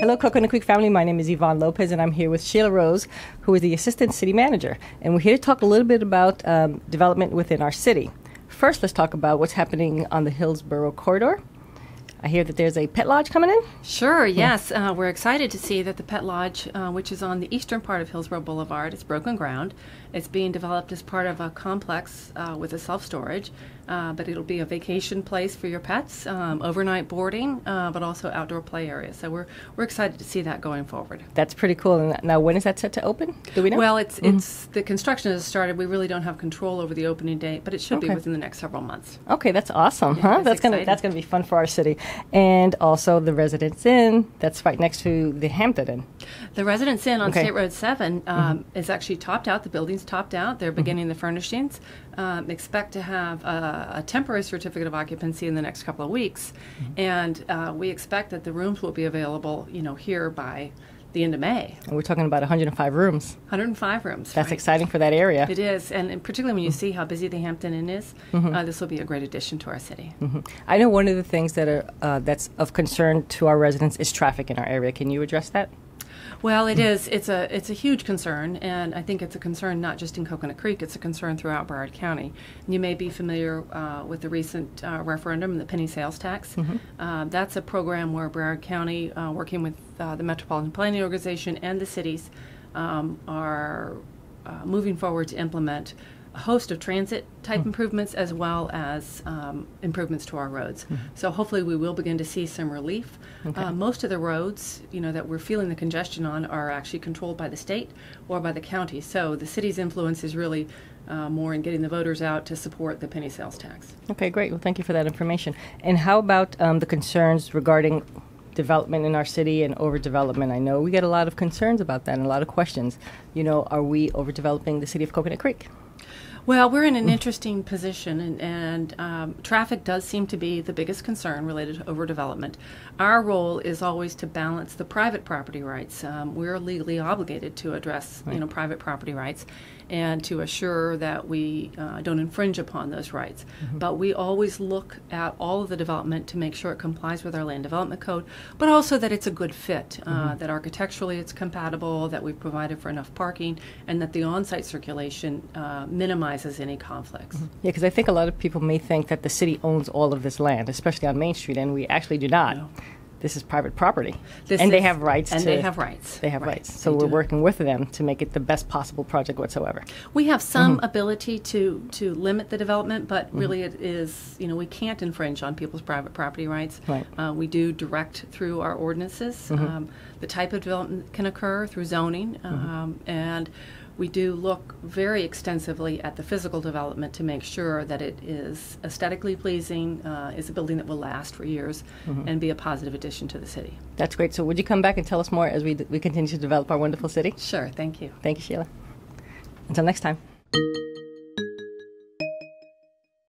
Hello, Coconut Creek family. My name is Yvonne Lopez, and I'm here with Sheila Rose, who is the Assistant City Manager. And we're here to talk a little bit about development within our city. First, let's talk about what's happening on the Hillsborough corridor. I hear that there's a pet lodge coming in? Sure, yes. We're excited to see that the pet lodge, which is on the eastern part of Hillsborough Boulevard, it's broken ground. It's being developed as part of a complex with a self-storage, but it'll be a vacation place for your pets, overnight boarding, but also outdoor play areas. So we're excited to see that going forward. That's pretty cool. And now, when is that set to open? Do we know? Well, it's the construction has started. We really don't have control over the opening date, but it should be within the next several months. Okay, that's awesome, yeah, That's gonna be fun for our city. And also the Residence Inn, that's right next to the Hampton Inn. The Residence Inn on State Road 7 is actually topped out. The building's topped out. They're beginning the furnishings. Expect to have a temporary certificate of occupancy in the next couple of weeks. And we expect that the rooms will be available, here by the end of May. And we're talking about 105 rooms. 105 rooms. That's right. exciting for that area. It is, and particularly when you see how busy the Hampton Inn is, this will be a great addition to our city. I know one of the things that are that's of concern to our residents is traffic in our area. Can you address that? Well, it is. It's a huge concern, and I think it's a concern not just in Coconut Creek. It's a concern throughout Broward County. You may be familiar with the recent referendum, the penny sales tax. That's a program where Broward County, working with the Metropolitan Planning Organization and the cities, are moving forward to implement a host of transit-type improvements as well as improvements to our roads. So hopefully we will begin to see some relief. Most of the roads, that we're feeling the congestion on are actually controlled by the state or by the county. So the city's influence is really more in getting the voters out to support the penny sales tax. Okay, great. Well, thank you for that information. And how about the concerns regarding development in our city and overdevelopment? I know we get a lot of concerns about that and a lot of questions. Are we overdeveloping the city of Coconut Creek? Well, we're in an interesting position, and traffic does seem to be the biggest concern related to overdevelopment. Our role is always to balance the private property rights. We're legally obligated to address, private property rights and to assure that we don't infringe upon those rights. But we always look at all of the development to make sure it complies with our land development code, but also that it's a good fit, that architecturally it's compatible, that we've provided for enough parking, and that the on-site circulation minimizes any conflicts. Yeah, because I think a lot of people may think that the city owns all of this land, especially on Main Street, and we actually do not. No. This is private property. They have rights. They have rights. They have rights. So we're working with them to make it the best possible project whatsoever. We have some ability to limit the development, but really it is, we can't infringe on people's private property rights. Right. We do direct through our ordinances. The type of development can occur through zoning, and we do look very extensively at the physical development to make sure that it is aesthetically pleasing, is a building that will last for years, and be a positive addition to the city. That's great. So would you come back and tell us more as we continue to develop our wonderful city? Sure. Thank you. Thank you, Sheila. Until next time.